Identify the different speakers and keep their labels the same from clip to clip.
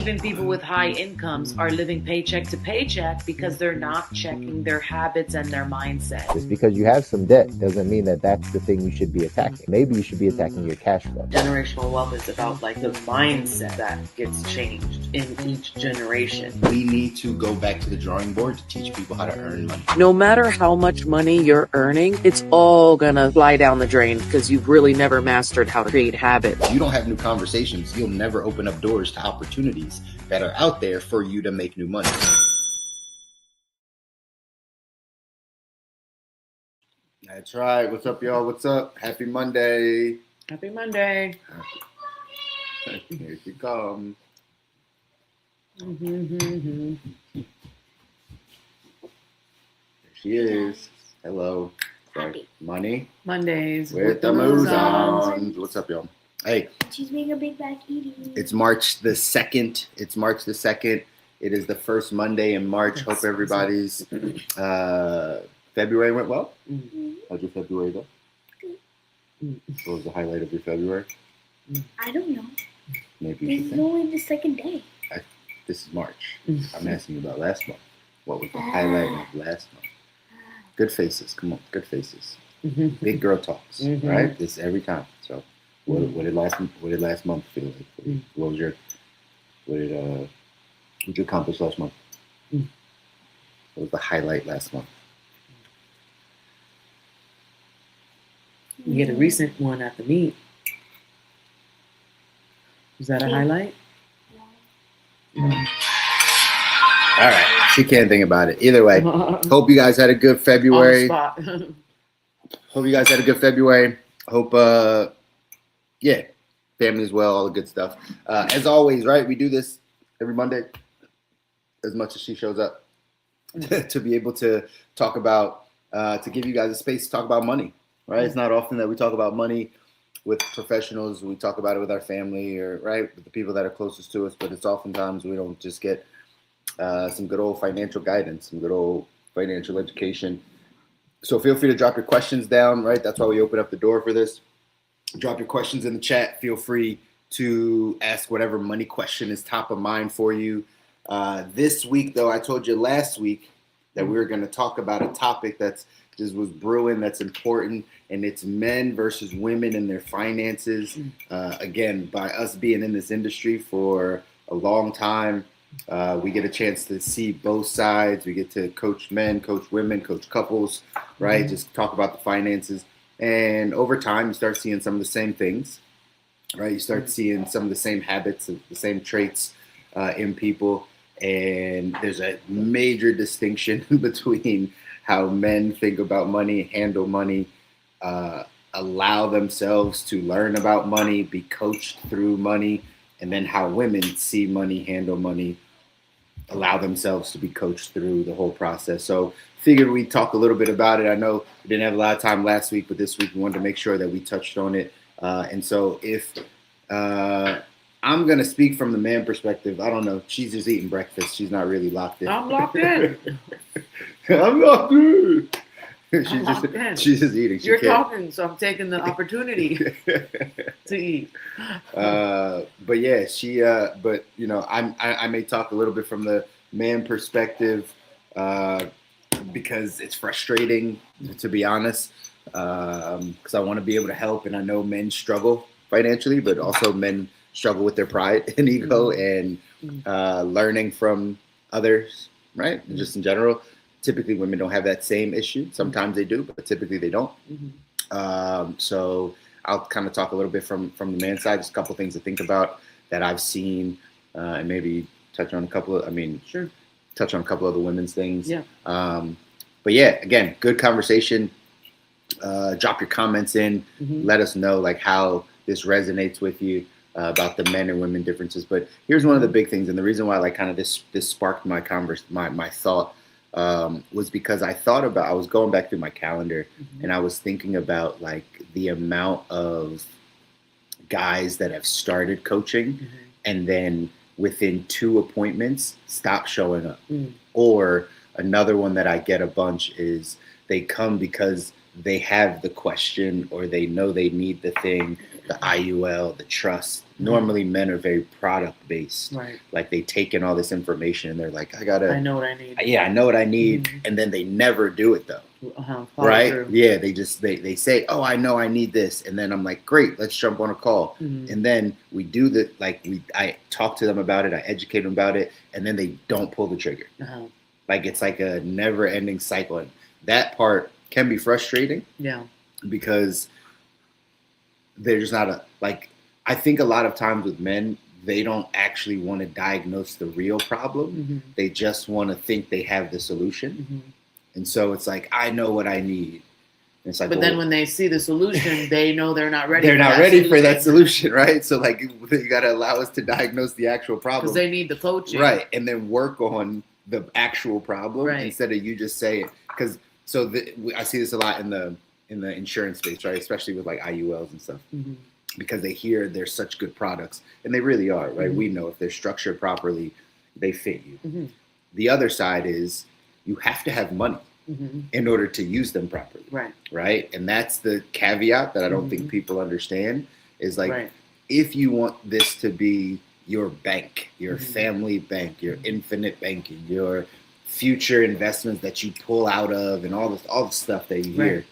Speaker 1: Even people with high incomes are living paycheck to paycheck because they're not checking their habits and their mindset.
Speaker 2: Just because you have some debt doesn't mean that that's the thing you should be attacking. Maybe you should be attacking your cash flow.
Speaker 1: Generational wealth is about like the mindset that gets changed in each generation.
Speaker 3: We need to go back to the drawing board to teach people how to earn money.
Speaker 1: No matter how much money you're earning, it's all gonna fly down the drain because you've really never mastered how to create habits.
Speaker 3: If you don't have new conversations, you'll never open up doors to opportunities that are out there for you to make new money. That's right. What's up, y'all? What's up? Happy Monday.
Speaker 1: Happy Monday.
Speaker 3: Here she comes. There she is. Hello.
Speaker 4: Happy
Speaker 1: Mondays
Speaker 3: with the Mouzons. What's up, y'all? Hey.
Speaker 4: She's being a big bag eating.
Speaker 3: It's March the 2nd. It is the first Monday in March. Hope everybody's February went well.
Speaker 4: Mm-hmm.
Speaker 3: How'd your February go?
Speaker 4: Good.
Speaker 3: What was the highlight of your February?
Speaker 4: I don't know.
Speaker 3: Maybe
Speaker 4: This
Speaker 3: you
Speaker 4: is
Speaker 3: should think.
Speaker 4: only the second day.
Speaker 3: This is March. I'm asking you about last month. What was the highlight of last month? Good faces. Come on, good faces. Big girl talks. Right? This every time. So, what did last month feel like? What did you accomplish last month? What was the highlight last month?
Speaker 1: You get a recent one at the meet. Was that a highlight?
Speaker 3: All right. She can't think about it. Either way, hope you guys had a good February. Hope you guys had a good February. Hope, family as well, all the good stuff. As always, right, we do this every Monday as much as she shows up to be able to talk about, to give you guys a space to talk about money, right? It's not often that we talk about money with professionals. We talk about it with our family or, right, with the people that are closest to us, but it's oftentimes we don't just get some good old financial guidance, some good old financial education. So feel free to drop your questions down, right? That's why we open up the door for this. Drop your questions in the chat. Feel free to ask whatever money question is top of mind for you. This week, though, I told you last week that we were going to talk about a topic that's just was brewing, that's important, and it's men versus women and their finances. Again, by us being in this industry for a long time, we get a chance to see both sides. We get to coach men, coach women, coach couples, right? Just talk about the finances. And over time, you start seeing some of the same things, right? You start seeing some of the same habits, the same traits in people. And there's a major distinction between how men think about money, handle money, allow themselves to learn about money, be coached through money, and then how women see money, handle money, allow themselves to be coached through the whole process. So figured we'd talk a little bit about it. I know we didn't have a lot of time last week, but this week we wanted to make sure that we touched on it. And so if I'm going to speak from the man perspective, I don't know. She's just eating breakfast. She's not really locked in.
Speaker 1: I'm locked in.
Speaker 3: I'm locked in. She's just eating.
Speaker 1: You're talking, so I'm taking the opportunity to eat.
Speaker 3: But yeah, she. But you know, I may talk a little bit from the man perspective because it's frustrating, to be honest. Because I want to be able to help, and I know men struggle financially, but also men struggle with their pride and ego and learning from others, right? And just in general. Typically, women don't have that same issue. Sometimes they do, but typically they don't. So I'll kind of talk a little bit from the man side, just a couple of things to think about that I've seen, and maybe touch on a couple of, touch on a couple of the women's things.
Speaker 1: Yeah.
Speaker 3: But yeah, again, good conversation. Drop your comments in. Let us know like how this resonates with you about the men and women differences. But here's one of the big things, and the reason why like kind of this sparked my my thought. Was because I was going back through my calendar and I was thinking about like the amount of guys that have started coaching and then within 2 appointments stop showing up. Or another one that I get a bunch is they come because they have the question or they know they need the thing the IUL, the trust. Normally, men are very product based.
Speaker 1: Right.
Speaker 3: Like they take in all this information and they're like, I
Speaker 1: know what I need.
Speaker 3: Yeah, I know what I need, and then they never do it though. Right?
Speaker 1: Through.
Speaker 3: Yeah, they say, oh, I know I need this, and then I'm like, great, let's jump on a call, and then we do I talk to them about it, I educate them about it, and then they don't pull the trigger. Like it's like a never-ending cycle, and that part can be frustrating.
Speaker 1: Yeah,
Speaker 3: because there's not I think a lot of times with men, they don't actually want to diagnose the real problem. They just want to think they have the solution. And so it's like, I know what I need. And it's like,
Speaker 1: but then when they see the solution, they know they're not ready.
Speaker 3: They're not ready for that solution, right? So like, you got to allow us to diagnose the actual problem.
Speaker 1: Because they need the coaching.
Speaker 3: Right. And then work on the actual problem
Speaker 1: right.
Speaker 3: instead of you just say it. Because I see this a lot in the insurance space, right? Especially with like IULs and stuff. Because they hear they're such good products, and they really are, right? We know if they're structured properly, they fit you. The other side is you have to have money in order to use them properly, right? And that's the caveat that I don't think people understand is like, if you want this to be your bank, your family bank, your infinite banking, your future investments that you pull out of, and all the stuff that you hear.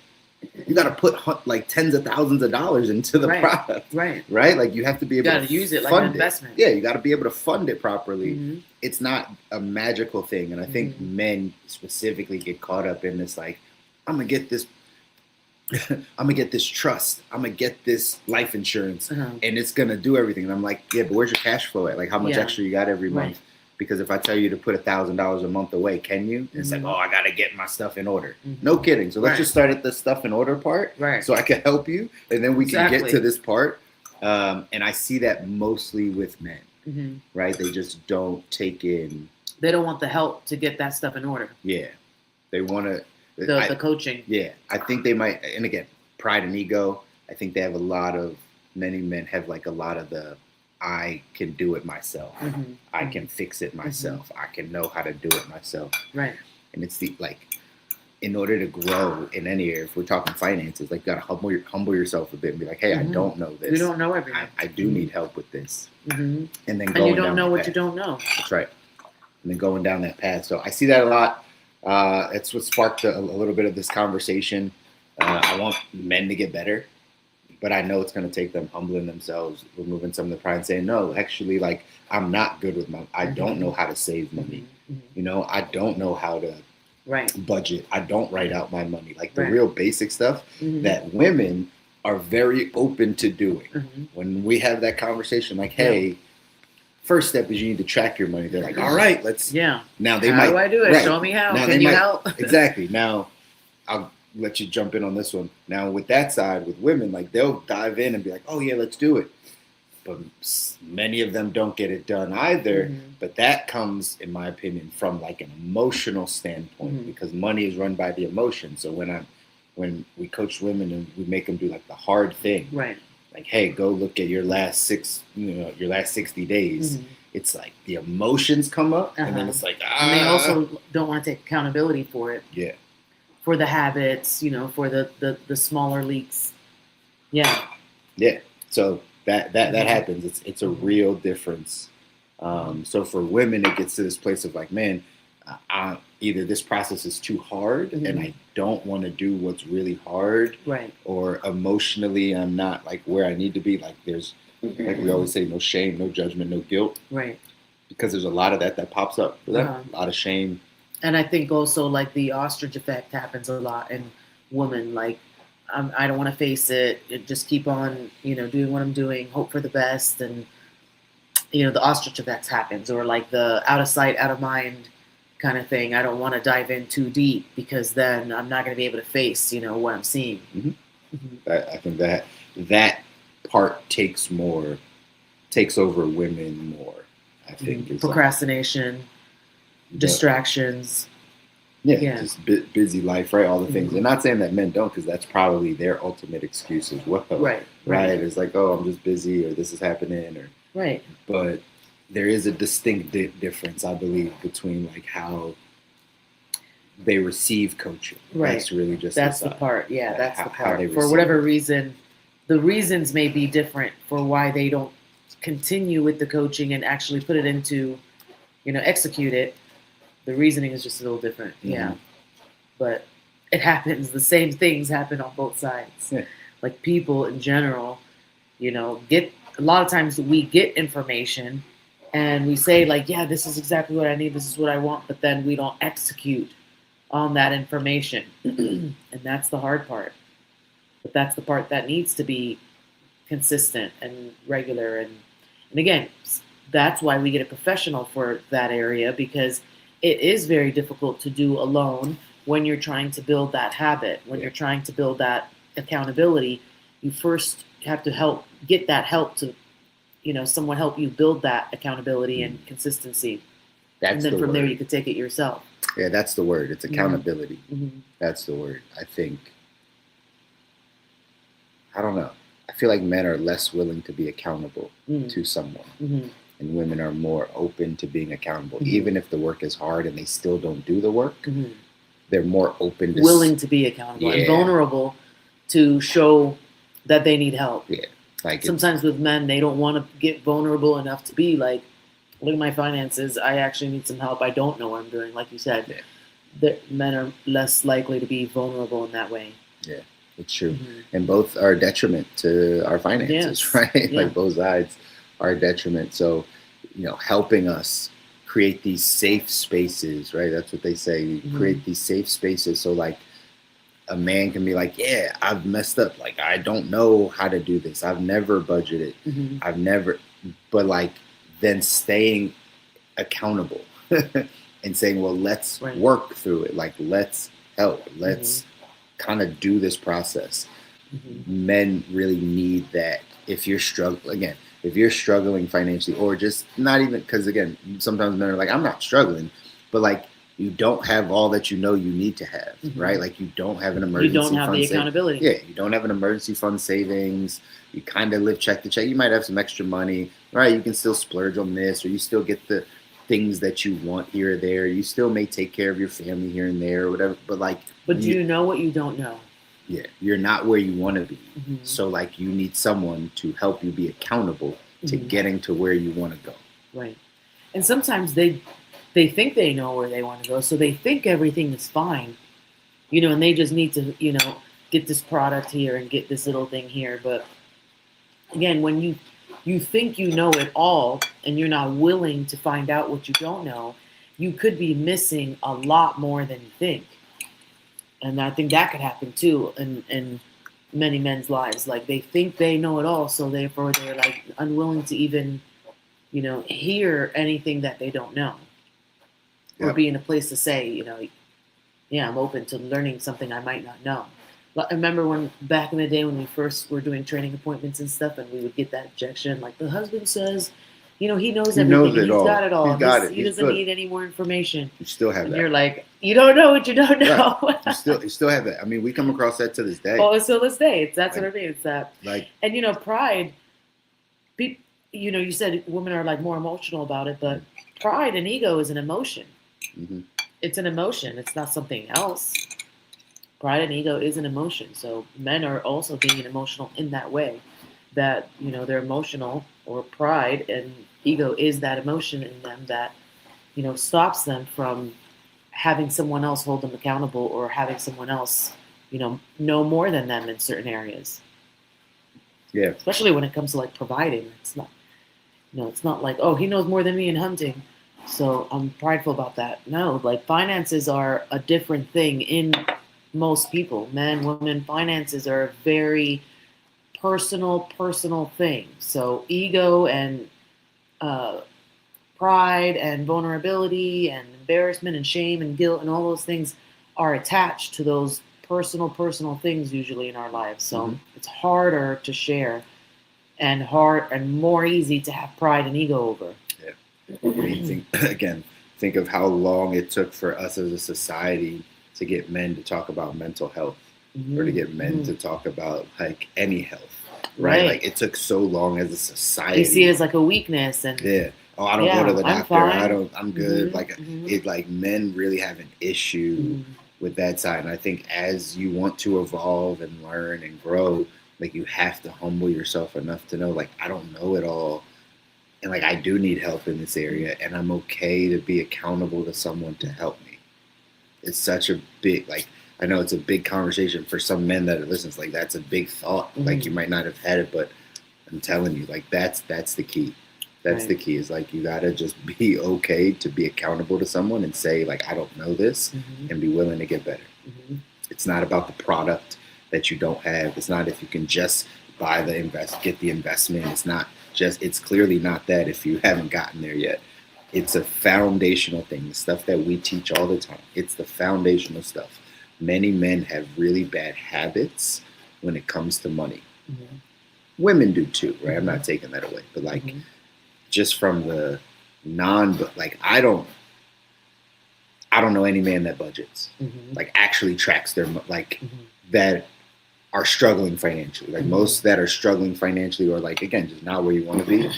Speaker 3: You got to put like tens of thousands of dollars into the product, right? Like you have to be able to
Speaker 1: use it like an investment.
Speaker 3: Yeah, you got to be able to fund it properly. It's not a magical thing, and I think men specifically get caught up in this. Like, I'm gonna get this, I'm gonna get this trust, I'm gonna get this life insurance, and it's gonna do everything. And I'm like, yeah, but where's your cash flow at? Like, how much extra you got every month? Because if I tell you to put $1,000 a month away, can you? It's like, oh, I got to get my stuff in order. No kidding. So let's just start at the stuff in order part so I can help you. And then we can get to this part. And I see that mostly with men, right? They just don't take in.
Speaker 1: They don't want the help to get that stuff in order.
Speaker 3: Yeah. They want to.
Speaker 1: The coaching.
Speaker 3: Yeah. I think they might. And again, pride and ego. I think they have many men have like a lot of the, I can do it myself. I can fix it myself. I can know how to do it myself. Right. And it's in order to grow in any area, if we're talking finances, like you got to humble yourself a bit and be like, hey, I don't know this.
Speaker 1: You don't know everything.
Speaker 3: I do need help with this. And then
Speaker 1: and you don't know what you don't know.
Speaker 3: That's right. And then going down that path. So I see that a lot. It's what sparked a little bit of this conversation. I want men to get better. But I know it's going to take them humbling themselves, removing some of the pride and saying, no, actually, like, I'm not good with money. I don't know how to save money. You know, I don't know how to budget. I don't write out my money. Like the real basic stuff that women are very open to doing. When we have that conversation, like, hey, first step is you need to track your money. They're like, all right, let's. Yeah. Now they
Speaker 1: how do I do it? Show me how. Can you help?
Speaker 3: Exactly. Now, I'll let you jump in on this one. Now with that side, with women, like they'll dive in and be like, oh yeah, let's do it. But many of them don't get it done either. But that comes, in my opinion, from like an emotional standpoint because money is run by the emotion. So when we coach women and we make them do like the hard thing, like, hey, go look at your last 60 days. It's like the emotions come up and then it's like,
Speaker 1: and they also don't want to take accountability for it. Yeah. For the habits, for the smaller leaks. Yeah.
Speaker 3: Yeah. So that happens. It's a real difference. So for women, it gets to this place of like, man, either this process is too hard and I don't want to do what's really hard. Right. Or emotionally, I'm not like where I need to be. Like there's, like we always say, no shame, no judgment, no guilt. Right. Because there's a lot of that pops up for them. A lot of shame.
Speaker 1: And I think also like the ostrich effect happens a lot in women. Like, I don't want to face it. Just keep on, doing what I'm doing. Hope for the best. And, the ostrich effect happens. Or like the out of sight, out of mind kind of thing. I don't want to dive in too deep because then I'm not going to be able to face, what I'm seeing.
Speaker 3: I think that part takes over women more. I think
Speaker 1: procrastination. Distractions.
Speaker 3: Just busy life, right? All the things. And not saying that men don't, because that's probably their ultimate excuse as well. Right. It's like, oh, I'm just busy, or this is happening, or But there is a distinct difference, I believe, between like how they receive coaching.
Speaker 1: Right.
Speaker 3: That's really just
Speaker 1: the part. Yeah, that's the part.
Speaker 3: For
Speaker 1: whatever reason, the reasons may be different for why they don't continue with the coaching and actually put it into, execute it. The reasoning is just a little different.
Speaker 3: Mm-hmm.
Speaker 1: Yeah. But it happens. The same things happen on both sides.
Speaker 3: Yeah.
Speaker 1: Like people in general, get a lot of times we get information and we say like, yeah, this is exactly what I need. This is what I want. But then we don't execute on that information. And that's the hard part. But that's the part that needs to be consistent and regular. And again, that's why we get a professional for that area, because it is very difficult to do alone when you're trying to build that habit, when you're trying to build that accountability. You first have to get that help to, someone help you build that accountability and consistency. And then from there you could take it yourself.
Speaker 3: Yeah, that's the word. It's accountability.
Speaker 1: Mm-hmm.
Speaker 3: That's the word. I think, I don't know. I feel like men are less willing to be accountable to someone. Mm-hmm. And women are more open to being accountable. Mm-hmm. Even if the work is hard and they still don't do the work, they're more open to
Speaker 1: willing to be accountable and vulnerable to show that they need help.
Speaker 3: Yeah. Like
Speaker 1: sometimes with men, they don't want to get vulnerable enough to be like, look at my finances. I actually need some help. I don't know what I'm doing. Like you said, men are less likely to be vulnerable in that way.
Speaker 3: Yeah, it's true. And both are a detriment to our finances, right?
Speaker 1: Yeah.
Speaker 3: Like both sides are a detriment. So, helping us create these safe spaces, right? That's what they say. You create these safe spaces. So like a man can be like, yeah, I've messed up. Like, I don't know how to do this. I've never budgeted. But like then staying accountable and saying, well, let's work through it. Like, let's help. Let's kind of do this process. Men really need that. If you're struggling financially, or just not even, because again, sometimes men are like, I'm not struggling, but like you don't have all that you need to have, right? Like you don't have an emergency fund.
Speaker 1: You don't have the accountability.
Speaker 3: Yeah, you don't have an emergency fund savings. You kind of live check to check. You might have some extra money, right? You can still splurge on this, or you still get the things that you want here or there. You still may take care of your family here and there or whatever, but
Speaker 1: do you know what you don't know?
Speaker 3: Yeah, you're not where you want to be. So like you need someone to help you be accountable to getting to where you want to go.
Speaker 1: Right. And sometimes they think they know where they want to go, so they think everything is fine, and they just need to, get this product here and get this little thing here. But again, when you think you know it all and you're not willing to find out what you don't know, you could be missing a lot more than you think. And I think that could happen too in many men's lives. Like they think they know it all, so therefore they're like unwilling to even, hear anything that they don't know, or be in a place to say, yeah, I'm open to learning something I might not know. I remember when back in the day when we first were doing training appointments and stuff, and we would get that objection, like the husband says, he knows everything. He's got it all. He doesn't need any more information.
Speaker 3: You still have that.
Speaker 1: You're like, you don't know what you don't know.
Speaker 3: Right. You still have that. I mean, we come across that to this day.
Speaker 1: Oh, so this day, that's what I mean. It's that. And pride. You said women are like more emotional about it, but pride and ego is an emotion. It's an emotion. It's not something else. Pride and ego is an emotion. So men are also being emotional in that way. That they're emotional, or pride and ego is that emotion in them that stops them from having someone else hold them accountable, or having someone else know more than them in certain areas.
Speaker 3: Yeah,
Speaker 1: especially when it comes to like providing. It's not it's not like, oh, he knows more than me in hunting, so I'm prideful about that. No, like finances are a different thing in most people, men, women. Finances are a very personal thing. So ego and pride and vulnerability and embarrassment and shame and guilt and all those things are attached to those personal things usually in our lives. So it's harder to share and more easy to have pride and ego over.
Speaker 3: Yeah. I mean, think of how long it took for us as a society to get men to talk about mental health, or to get men to talk about like any health. Right. Like it took so long as a society.
Speaker 1: You see it as like a weakness, and
Speaker 3: oh, I don't go to the doctor. I'm good. It like men really have an issue with that side. And I think as you want to evolve and learn and grow, Like you have to humble yourself enough to know, like, I don't know it all. And like I do need help in this area, and I'm okay to be accountable to someone to help me. It's such a big, like, I know it's a big conversation for some men that are listening. It's like that's a big thought. Like you might not have had it, but I'm telling you, like that's the key. That's the key. Is like you gotta just be okay to be accountable to someone and say like I don't know this, and be willing to get better. It's not about the product that you don't have. It's not if you can just buy the get the investment. It's not just. It's clearly not that if you haven't gotten there yet. It's a foundational thing. The stuff that we teach all the time. It's the foundational stuff. Many men have really bad habits when it comes to money. Women do too, right? I'm not taking that away, but like just from the like I don't know any man that budgets, like actually tracks their like that are struggling financially. Like most that are struggling financially, or like again, just not where you want to be.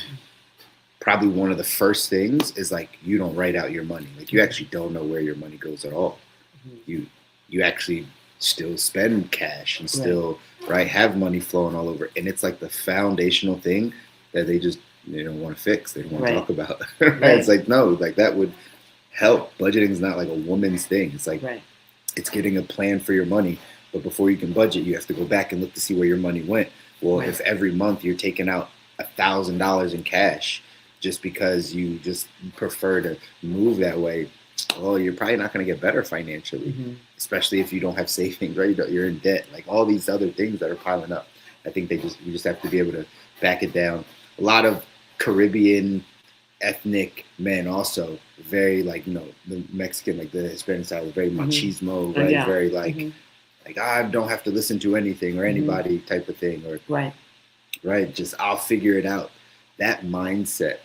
Speaker 3: Probably one of the first things is like you don't write out your money. Like you actually don't know where your money goes at all. You actually still spend cash and still have money flowing all over. And it's like the foundational thing that they don't want to fix. They don't want to talk about. It's like no, like that would help. Budgeting is not like a woman's thing. It's like it's getting a plan for your money. But before you can budget, you have to go back and look to see where your money went. Well, if every month you're taking out $1,000 in cash just because you just prefer to move that way, well, you're probably not going to get better financially, especially if you don't have savings, right? You're in debt, like all these other things that are piling up. I think you just have to be able to back it down. A lot of Caribbean ethnic men also very like, the Mexican, like the Hispanic side, very machismo, right? Very like I don't have to listen to anything or anybody type of thing, or right? Just I'll figure it out. That mindset,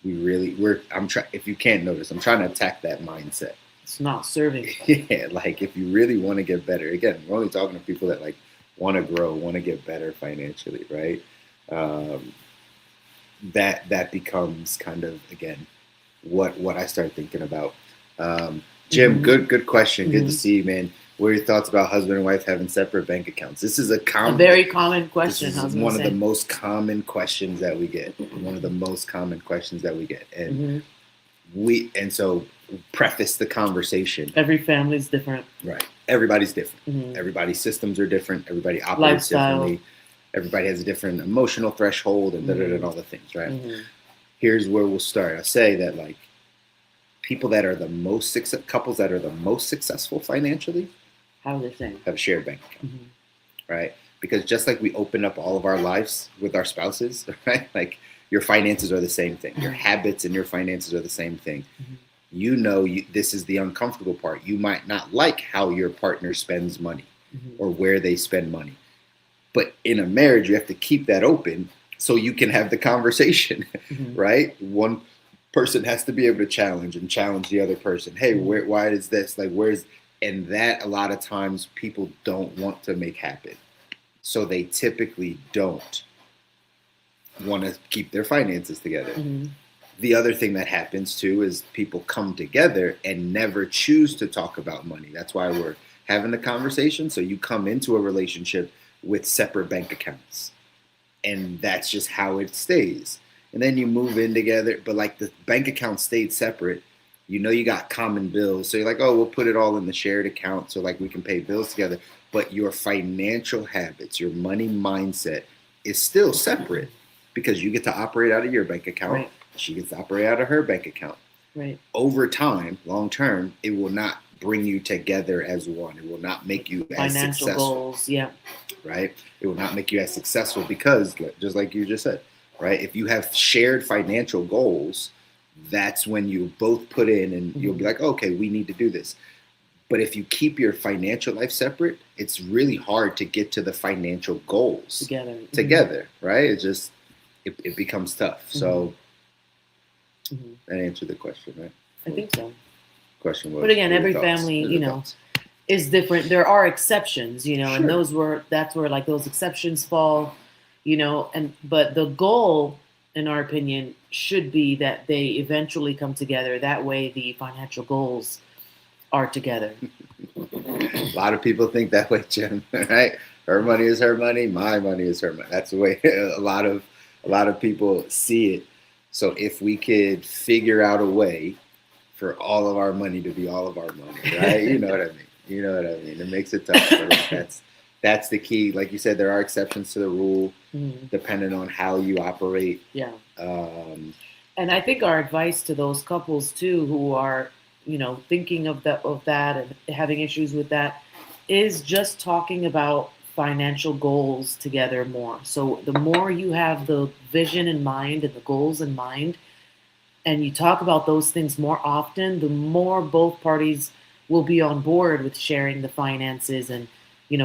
Speaker 3: if you can't notice, I'm trying to attack that mindset.
Speaker 1: It's not serving.
Speaker 3: Yeah, like if you really want to get better, again, we're only talking to people that like want to grow, want to get better financially, right? That becomes kind of again what I start thinking about. Jim, good question. Good to see you, man. What are your thoughts about husband and wife having separate bank accounts? This is a very common question. This is one of the most common questions that we get. And so preface the conversation.
Speaker 1: Every family is different.
Speaker 3: Right. Everybody's different. Everybody's systems are different. Everybody operates differently. Everybody has a different emotional threshold and all the things, right? Here's where we'll start. I say that like couples that are the most successful financially,
Speaker 1: how are they saying?
Speaker 3: Have a shared bank account, right? Because just like we open up all of our lives with our spouses, right? Like your finances are the same thing. Your habits and your finances are the same thing. This is the uncomfortable part. You might not like how your partner spends money or where they spend money. But in a marriage, you have to keep that open so you can have the conversation, right? One person has to be able to challenge the other person. Hey, why is this? Like, and that a lot of times people don't want to make happen. So they typically don't want to keep their finances together. The other thing that happens too is people come together and never choose to talk about money. That's why we're having the conversation. So you come into a relationship with separate bank accounts, and that's just how it stays. And then you move in together, but like the bank account stayed separate. You got common bills. So you're like, oh, we'll put it all in the shared account so like we can pay bills together. But your financial habits, your money mindset is still separate because you get to operate out of your bank account. Right. She gets to operate out of her bank account. Right. Over time, long term, it will not bring you together as one. It will not make you as
Speaker 1: financial
Speaker 3: successful.
Speaker 1: Goals, yeah.
Speaker 3: Right? It will not make you as successful because, just like you just said, right? If you have shared financial goals, that's when you both put in and you'll be like, okay, we need to do this. But if you keep your financial life separate, it's really hard to get to the financial goals together, right? It becomes tough. So that answered the question, right?
Speaker 1: I think so.
Speaker 3: Question was,
Speaker 1: but again, every family, is different. There are exceptions, and that's where like those exceptions fall, but the goal, in our opinion, should be that they eventually come together. That way the financial goals are together.
Speaker 3: A lot of people think that way, Jim, right? Her money is her money. My money is her money. That's the way a lot of people see it. So if we could figure out a way for all of our money to be all of our money, right? You know what I mean? You know what I mean? It makes it tough. But that's the key. Like you said, there are exceptions to the rule, depending on how you operate.
Speaker 1: Yeah.
Speaker 3: And
Speaker 1: I think our advice to those couples too, who are, thinking of that and having issues with that, is just talking about financial goals together more. So the more you have the vision in mind and the goals in mind, and you talk about those things more often, the more both parties will be on board with sharing the finances and,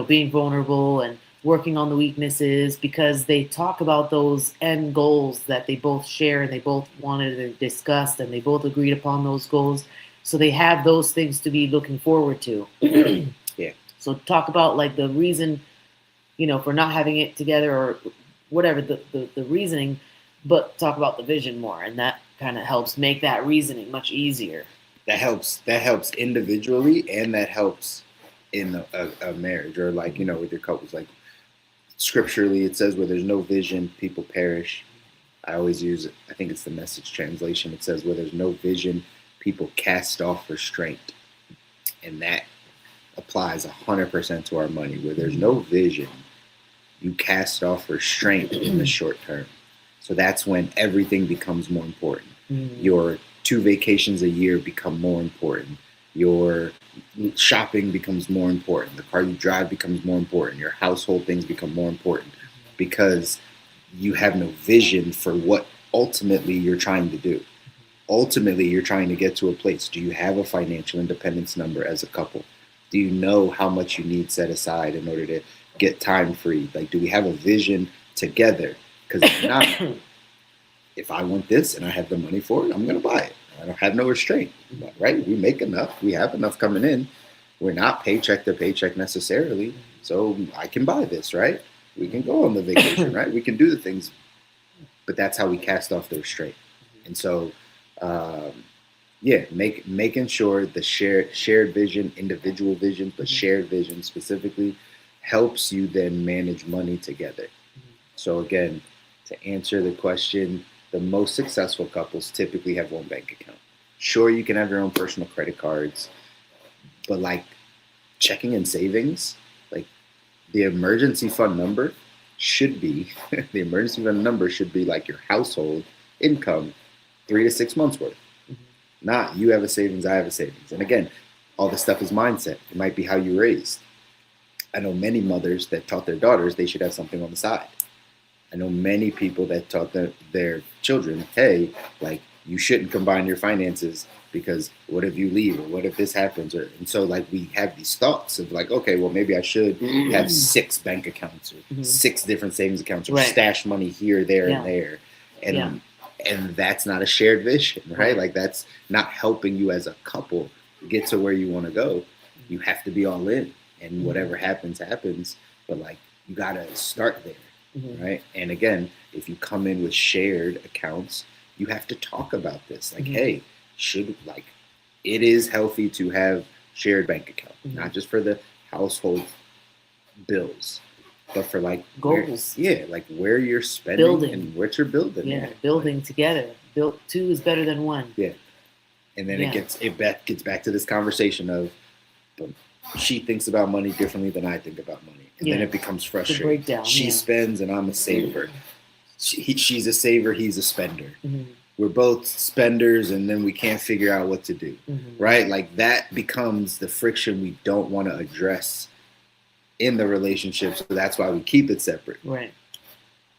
Speaker 1: being vulnerable and working on the weaknesses, because they talk about those end goals that they both share and they both wanted to discuss and they both agreed upon those goals. So they have those things to be looking forward to.
Speaker 3: Yeah.
Speaker 1: So talk about like the reason, for not having it together or whatever the reasoning, but talk about the vision more, and that kind of helps make that reasoning much easier.
Speaker 3: That helps individually, and that helps in a marriage, or like, with your couples. Like scripturally, it says where there's no vision, people perish. I always use it. I think it's the Message translation. It says where there's no vision, people cast off restraint. And that applies 100% to our money. Where there's no vision, you cast off restraint in the short term. So that's when everything becomes more important. Your 2 vacations a year become more important. Your shopping becomes more important. The car you drive becomes more important. Your household things become more important, because you have no vision for what ultimately you're trying to do. Ultimately, you're trying to get to a place. Do you have a financial independence number as a couple? Do you know how much you need set aside in order to get time free? Like, do we have a vision together? Because if not, if I want this and I have the money for it, I'm going to buy it. I don't have no restraint, right? We make enough. We have enough coming in. We're not paycheck to paycheck necessarily. So I can buy this, right? We can go on the vacation, right? We can do the things. But that's how we cast off the restraint. And so, making sure the shared vision, individual vision, but shared vision specifically, helps you then manage money together. So again, to answer the question, the most successful couples typically have one bank account. Sure, you can have your own personal credit cards, but like checking and savings, like the emergency fund number should be like your household income 3 to 6 months worth. Not you have a savings, I have a savings. And again, all this stuff is mindset. It might be how you raised. I know many mothers that taught their daughters they should have something on the side. I know many people that taught their children, hey, like you shouldn't combine your finances because what if you leave, or what if this happens? And so like we have these thoughts of like, okay, well maybe I should have 6 bank accounts or 6 different savings accounts, or stash money here, there, and there. And that's not a shared vision, right? Like that's not helping you as a couple get to where you want to go. You have to be all in, and whatever happens, happens. But like you got to start there. Right. And again, if you come in with shared accounts, you have to talk about this. Like, hey, it is healthy to have shared bank account, not just for the household bills, but for like
Speaker 1: goals.
Speaker 3: Where you're spending and what you're building.
Speaker 1: Yeah, building together. 2 is better than 1.
Speaker 3: Yeah. And then it gets back to this conversation of she thinks about money differently than I think about money. And then it becomes frustrating.
Speaker 1: Breakdown,
Speaker 3: she spends and I'm a saver. She's a saver, he's a spender. We're both spenders, and then we can't figure out what to do. Right? Like that becomes the friction we don't want to address in the relationship. So that's why we keep it separate.
Speaker 1: Right.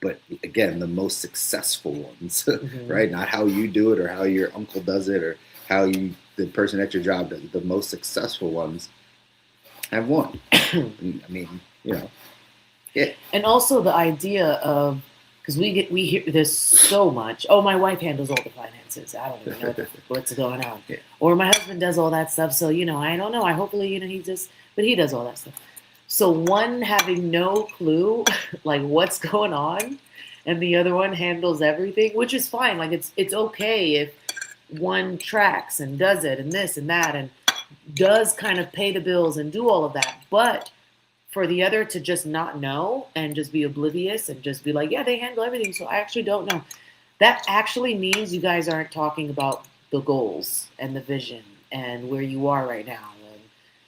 Speaker 3: But again, the most successful ones, right? Not how you do it or how your uncle does it or how the person at your job does it. The most successful ones have one. I mean, yeah.
Speaker 1: And also the idea of, because we hear this so much. Oh, my wife handles all the finances. I don't even know what's going on.
Speaker 3: Yeah.
Speaker 1: Or my husband does all that stuff. So I don't know. Hopefully he does all that stuff. So one having no clue like what's going on, and the other one handles everything, which is fine. Like it's okay if one tracks and does it and this and that and does kind of pay the bills and do all of that. But for the other to just not know and just be oblivious and just be like, yeah, they handle everything, so I actually don't know. That actually means you guys aren't talking about the goals and the vision and where you are right now.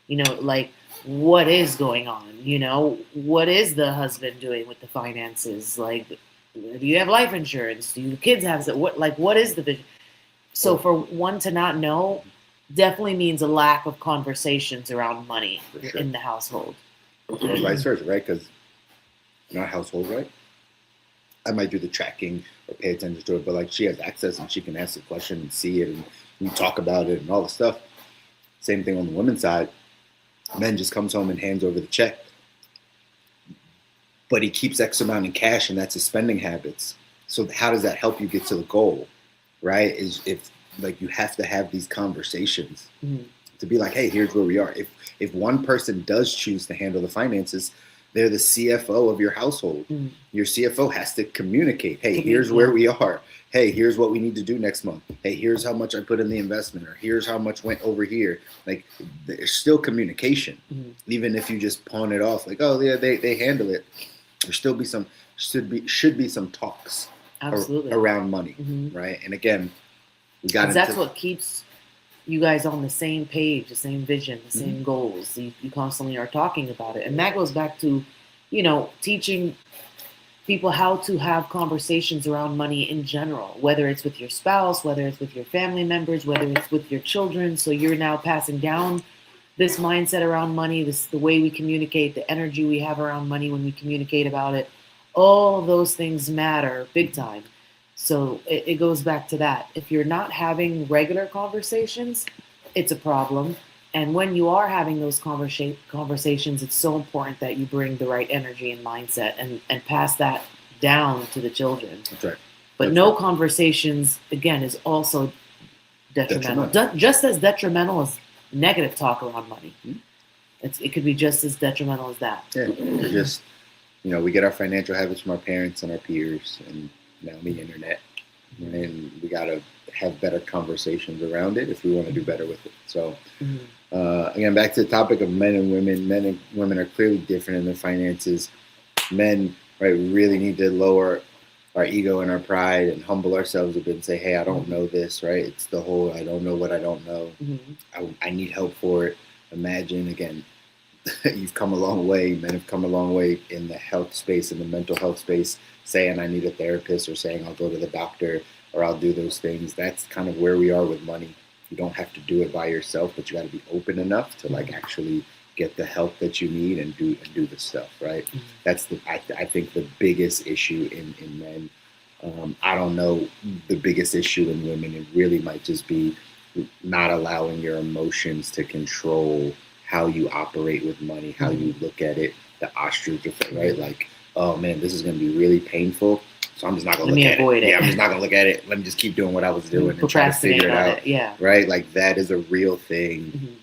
Speaker 1: And, like what is going on? What is the husband doing with the finances? Like, do you have life insurance? Do your kids have what is the vision? So for one to not know definitely means a lack of conversations around money
Speaker 3: For sure.
Speaker 1: in the household.
Speaker 3: Or vice versa, right? Because in our household, right, I might do the tracking or pay attention to it, but like she has access and she can ask the question and see it and we talk about it and all the stuff. Same thing on the women's side. Men just comes home and hands over the check, but he keeps X amount in cash and that's his spending habits. So how does that help you get to the goal, right? Is if like you have to have these conversations to be like, hey, here's where we are. If one person does choose to handle the finances, they're the CFO of your household. Your CFO has to communicate, hey, here's where we are. Hey, here's what we need to do next month. Hey, here's how much I put in the investment, or here's how much went over here. Like there's still communication, even if you just pawn it off like, oh yeah, they handle it. There still be some should be some talks around money, right? And again, we got into
Speaker 1: that's what keeps you guys on the same page, the same vision, the same goals. You constantly are talking about it. And that goes back to, teaching people how to have conversations around money in general, whether it's with your spouse, whether it's with your family members, whether it's with your children. So you're now passing down this mindset around money, the way we communicate, the energy we have around money when we communicate about it. All of those things matter big time. So it goes back to that. If you're not having regular conversations, it's a problem. And when you are having those conversations, it's so important that you bring the right energy and mindset and pass that down to the children.
Speaker 3: That's right.
Speaker 1: But no conversations, again, is also detrimental. Just as detrimental as negative talk around money. It could be just as detrimental as that.
Speaker 3: Yeah, just, we get our financial habits from our parents and our peers and now the internet, and we got to have better conversations around it if we want to do better with it. So again, back to the topic of men and women are clearly different in their finances. Men, right, really need to lower our ego and our pride and humble ourselves a bit and say, hey, I don't know this, right? It's the whole I don't know what I don't know. I need help for it. Imagine, again, you've come a long way. Men have come a long way in the health space, in the mental health space, saying I need a therapist or saying I'll go to the doctor or I'll do those things. That's kind of where we are with money. You don't have to do it by yourself, but you got to be open enough to like actually get the help that you need and do the stuff, right? That's I think the biggest issue in men. I don't know the biggest issue in women. It really might just be not allowing your emotions to control how you operate with money, how you look at it, the ostrich effect, right? Like, oh man, this is going to be really painful, so I'm just not going to look at it. Yeah, I'm just not going to look at it. Let me just keep doing what I was doing and try to figure it out.
Speaker 1: Yeah,
Speaker 3: right. Like that is a real thing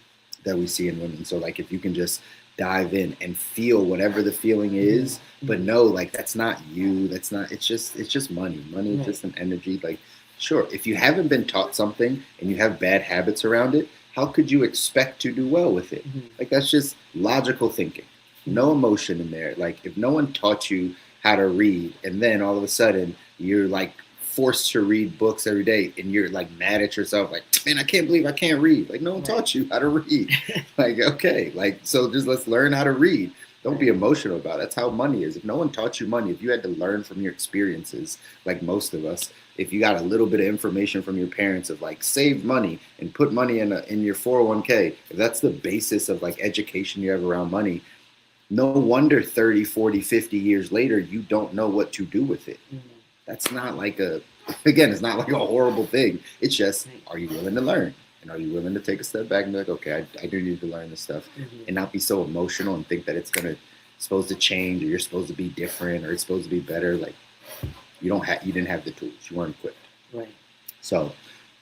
Speaker 3: that we see in women. So like, if you can just dive in and feel whatever the feeling is, but know like that's not you. That's not. It's just money. Money is just an energy. Like, sure, if you haven't been taught something and you have bad habits around it, how could you expect to do well with it? Like that's just logical thinking. No emotion in there. Like if no one taught you how to read and then all of a sudden you're like forced to read books every day and you're like mad at yourself, like, man, I can't believe I can't read. Like no one taught you how to read. Like, okay, like, so just let's learn how to read. Don't be emotional about it. That's how money is. If no one taught you money, if you had to learn from your experiences, like most of us, if you got a little bit of information from your parents of like save money and put money in your 401k, if that's the basis of like education you have around money, no wonder 30, 40, 50 years later, you don't know what to do with it. That's not like it's not like a horrible thing. It's just, are you willing to learn? And are you willing to take a step back and be like, okay, I do need to learn this stuff and not be so emotional and think that it's supposed to change or you're supposed to be different or it's supposed to be better. Like you didn't have the tools. You weren't equipped.
Speaker 1: Right.
Speaker 3: So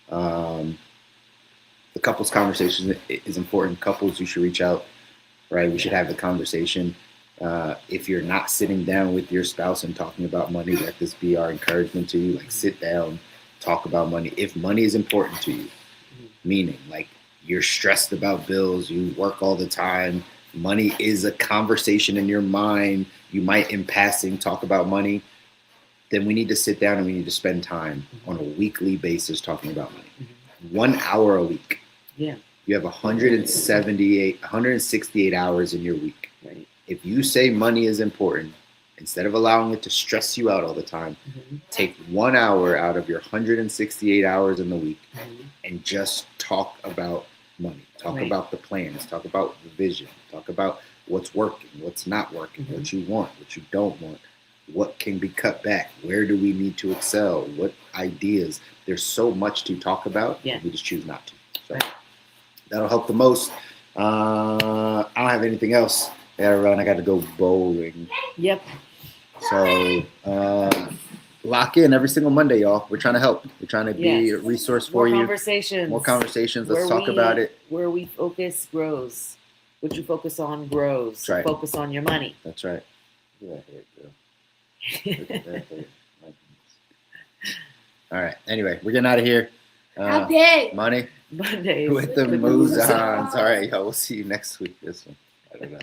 Speaker 3: the couples conversation is important. Couples, you should reach out, right? We should have the conversation. If you're not sitting down with your spouse and talking about money, let this be our encouragement to you. Like sit down, talk about money. If money is important to you, meaning like you're stressed about bills, you work all the time, money is a conversation in your mind, you might in passing talk about money, then we need to sit down and we need to spend time on a weekly basis talking about money. 1 hour a week.
Speaker 1: Yeah.
Speaker 3: You have 168 hours in your week.
Speaker 1: Right.
Speaker 3: If you say money is important, instead of allowing it to stress you out all the time, take 1 hour out of your 168 hours in the week and just talk about money. Talk about the plans. Talk about the vision. Talk about what's working, what's not working, what you want, what you don't want, what can be cut back, where do we need to excel, what ideas. There's so much to talk about, and we just choose not to. So that'll help the most. I don't have anything else. I gotta run. I got to go bowling.
Speaker 1: Yep.
Speaker 3: So lock in every single Monday, y'all. We're trying to help. We're trying to be a resource for you. More conversations. Let's talk about it.
Speaker 1: Where we focus grows. What you focus on grows.
Speaker 3: That's right.
Speaker 1: Focus on your money.
Speaker 3: That's right. Look at that hair. All right. Anyway, we're getting out of here.
Speaker 4: Okay.
Speaker 3: Money
Speaker 1: Mondays
Speaker 3: with the Mouzons. All right, y'all. We'll see you next week. This one. I don't know.